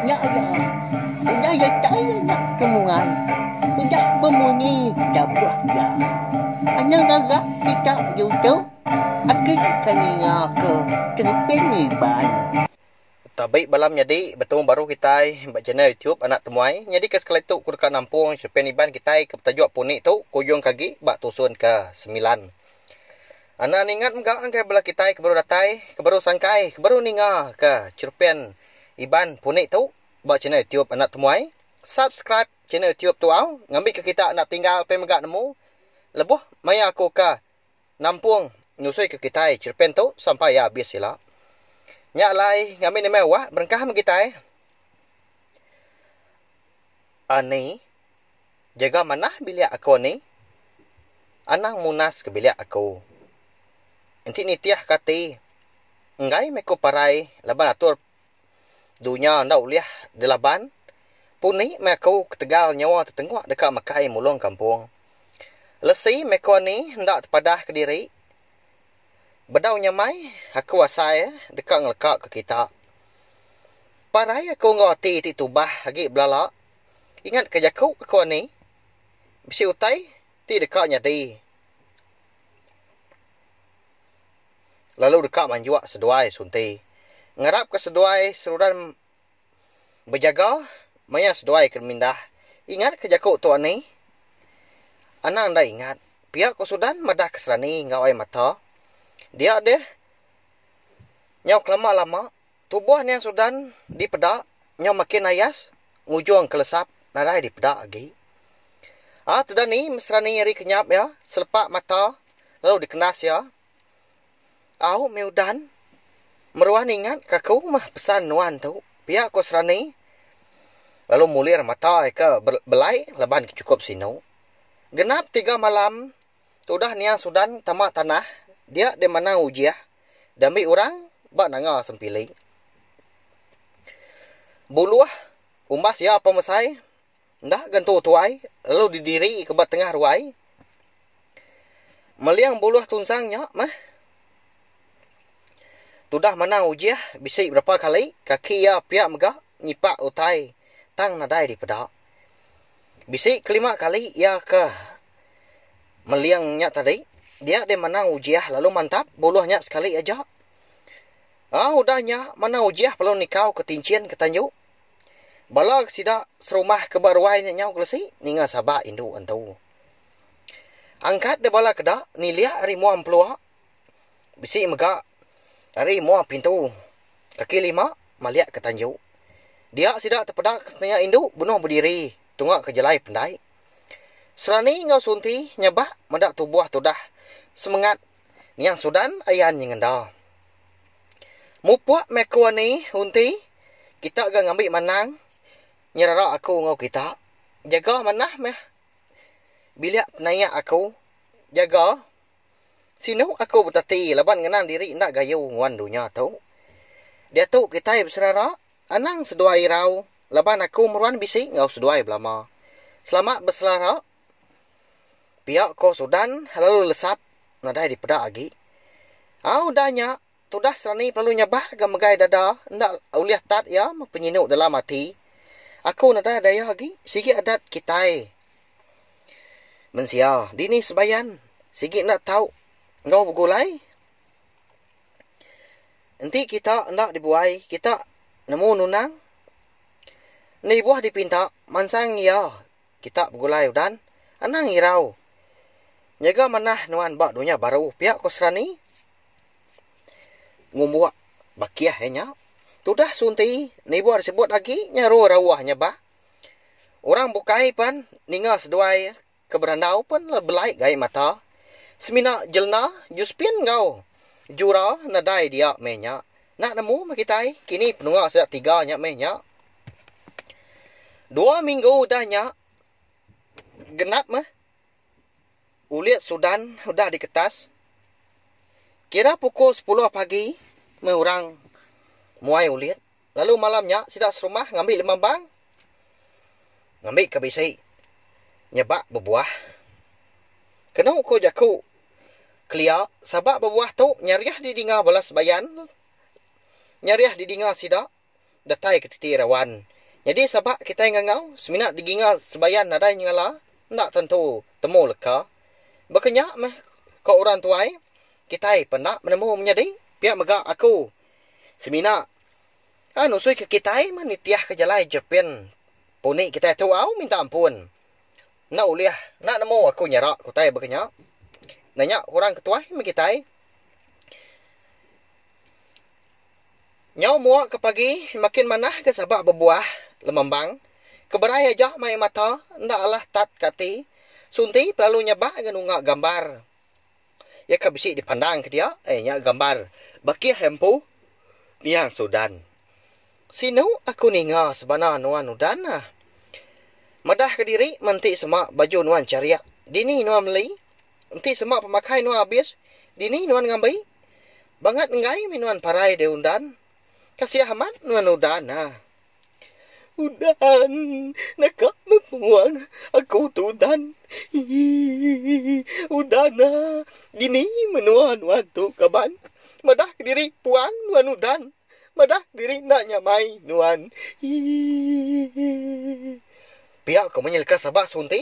Nya ya. Udah ya saya nak kemuan. Udah memenuhi jabah ya. Anak agak kita YouTube. Akhir kanina ke Cerpen Iban. Tabaik balam jadi betul baru kita buat channel YouTube anak temuai. Jadi ke sekali tu kurka nampung Cerpen Iban kita ke petajuk punik tu kuyung kagi bak tusun ke 9. Anak ingat enggak angkai bela kita ke baru datai, ke baru sangkai, ke baru ninga ke Cerpen Iban punik tu buat channel YouTube anak temuai. Subscribe channel YouTube tu au, ngambil ke kita nak tinggal pe megak nemu. Lebuh maya aku ke nampung nyusui ke kita cerpen tu sampai ya habis sila. Nyak lai ngambil ni mewah berkah kita. Ani jaga manah bilik aku ni. Anang munas ke bilik aku. Enti nitiah kati. Ngai meko parai laban atur dunia ndak uliah di laban. Puni meko ketegal nyawa tertengok dekat makai mulung kampung. Lesi meko ni ndak terpadah ke diri. Bedau nyamai aku asai dekat ngelekak ke kita. Parai aku ngoti ti tubah lagi belala. Ingat ke jaku aku ni. Bisi utai ti dekat nyadi. Lalu dekat manjuak seduai sunti. Ngarap ke seduai serudan berjaga. Maya seduai ke mindah. Ingat ke jaku tu ni. Anang dah ingat. Pihak ko sudan madah keserani ngawai mata. Dia deh. Nyau lama-lama. Tubuh ni yang sudan dipedak. Nyau makin ayas. Ngujung kelesap. Nadai dipedak lagi. Tudah ni mesra ni nyeri kenyap ya. Selepak mata. Lalu dikenas ya. Meudan. Meruan ingat kaku mah pesan nuan tu. Pihak ko serani. Lalu mulir mata ke belai. Leban cukup sinu. Genap 3 malam. Tudah ni yang sudan tamak tanah. Dia di mana ujiah. Dami orang bak nanga sempili. Buluah umbas ya pemesai. Ndah gantu tuai. Lalu didiri ke bat tengah ruai. Meliang buluah tunsangnya mah. Tudah mana ujiah. Bisik berapa kali. Kaki ya pihak megah. Nyipak utai. Tang nadai di pedak. Bisik kelima kali ya ke meliangnya tadi. Dia di mana ujiah lalu mantap. Buluhnya sekali aja. Udahnya mana ujiah perlu nikau ketincian ketanjuk. Balag sidak serumah kebaruai nyau kelesi. Ninga sabak indu antu. Angkat de bala kedak. Nilia hari muam peluak. Bisi megak. Hari muam pintu. Kaki 5. Maliak ketanjuk. Dia sidak terpedak kesenaya indu. Bunuh berdiri. Tunggak kejelai pendai. Serani ngau sunti. Nyabah mendak tubuh tudah. Semangat yang sudan ayan yang ngendal. Mupuak meko ni hunti. Kita agak ngambil manang. Nyerara aku ngau kita. Jaga manah meh. Bila penaya aku. Jaga. Sinu aku bertati. Laban ngenang diri nak gayu nguan dunia tu. Dia tu kita berserara. Anang seduai rau. Laban aku meruan bisik ngau seduai belama. Selamat berselara. Pihak ko sudan lalu lesap. Nadai dipedak lagi. Udahnya. Tudah serani perlu nyabah gamegai dada. Ndak uliah tat ya. Penyinuk dalam hati. Aku nadai daya lagi. Sigi adat kitai. Mensia. Dini sebayan. Sigi nak tahu. Ngau bergulai. Nanti kita ndak dibuai. Kita nemu nunang. Ni buah dipinta. Mansang ya. Kita bergulai dan. Anang irau. Jaga manah nuan bak dunia baru. Pihak ko serani. Ngumbuak. Bakiah hanya. Tudah sunti. Ni buah disebut lagi. Nyaru rawahnya bah. Orang bukai pan. Ninga seduai. Keberandau pun lebelai gai mata. Semina jelna. Juspin ngau. Jura nadai dia menya. Nak nemu makitai. Kini penungak sedak 3 nyak menya. 2 minggu dahnya. Genap mah. Uliat sudan udah diketas. Kira pukul 10 pagi. Orang muai uliat. Lalu malamnya sidak serumah ngambil 5 bang. Ngambil ke bisi. Nyebak berbuah. Kena uko jaku. Kelia. Sabak berbuah tu nyariah di dinga balas bayan. Nyariah di dinga sidak. Datai ke titi rawan. Jadi sabak kita ngangau seminat diginga sebayan nadai ngala nak tentu temu leka. Berkenyak meh ko orang tuai kita pernah menemu menjadi pihak megak aku. Seminat anu sui ke kita manitiah ke jalai Jepun. Puni kita tu au minta ampun. Nak uliah, nak nemu aku nyerak ku tai berkenyak. Nanya orang ketua me kita. Nyau muak ke pagi makin manah ke sabak berbuah lemembang. Keberaya jah mai mata ndak alah tat kati. Sunti perlu nyabak ngunga gambar. Ya ka bisi dipandang ke dia, nya gambar baki hempu niang Sudan. Sinu aku ninga sebana nuan udan nah. Madah ke diri menti semak baju nuan cariak. Dini nuan beli. Menti semak pemakai nuan habis. Dini nuan ngambai. Bangat ngai minuan parai de undan. Kasih amat nuan udan nah. Udan nakak mempuang aku tu udan. Udan nah. Dini menuan nuan tu kaban. Madah ke diri puang nuan udan. Madah diri nak nyamai nuan. Pihak kau menyelka sabak sunti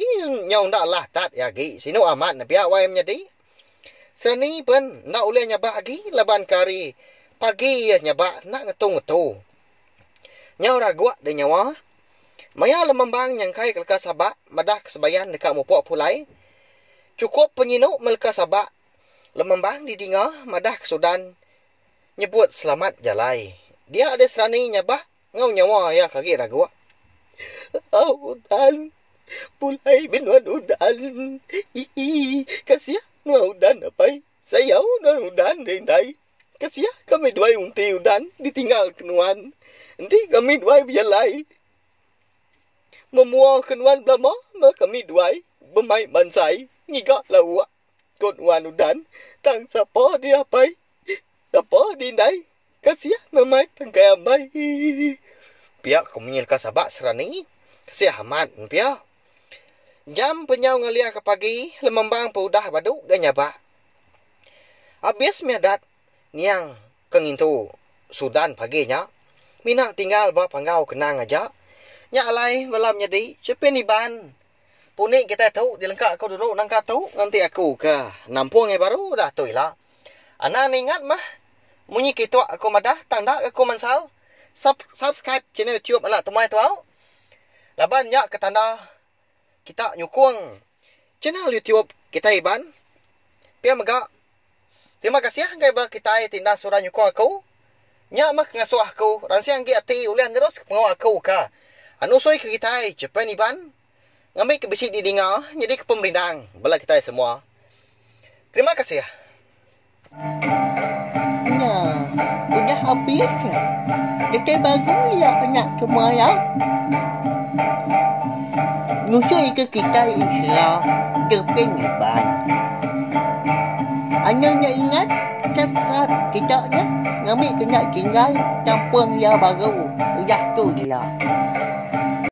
nyau ndak lah tat yagi. Sino amat na pihak wayam nyadi. Seni pun nak uleh nyabak lagi laban kari. Pagi ya nyabak nak ngetu-ngetu. Nyau raguak de nyawa. Maya lemembang nyangkai kelka sabak madah kesebayan dekat mupuk pulai. Cukup penyinuk melka sabak. Lemembang didinga madah kesudan. Nyebut selamat jalai. Dia ada serani nyabak ngau nyawa ya kaki raguak. Udan. Pulai binuan udan. Kasih nuan udan apa? Sayau nuan udan dendai. Kasih kami dua unti udan ditinggal kenuan. Nanti kami dua berjalai. Memuang kenuan belama. Kami dua bermain bansai. Ngigak lawak. Kenuan udan. Tang siapa dia apa? Siapa dendai? Kasih memai tangkai ambai. Pihak komunyil ka sabak serani. Kasih amat pihak. Jam penyau ngalia ke pagi. Lemembang paudah baduk dan nyabak. Habis miadat. Niang kengintu Sudan paginya. Mina tinggal bawa panggau kenang aja. Nya alai malam jadi. Cepin iban. Puni kita tahu. Dilengkak aku duduk nangka tahu. Nanti aku ke Nampung baru. Dah tu lah. Anak ingat mah. Munyi kitua aku madah. Tanda aku mansal. Subscribe channel YouTube anak tumai tu au. Laban nyak ke tanda kita nyukung channel YouTube kita iban. Pia megak. Terima kasih kay ba kita tinda surah nyukung aku. Nya mak ngasuh aku. Ransiang gi ati ulian terus pengaw aku ka. Anu soy ke kita Japan iban. Ngambil ke bisi di dinga jadi ke pemerintah bala kita semua. Terima kasih. Nah, udah habis. Kita baru ya nak semua ya. Nyusul ke kita insya Jepun iban. Anda nak ingat subscribe kita ya. Ngambil kena tinggal Kampung Ya Baru. Udah tu dia.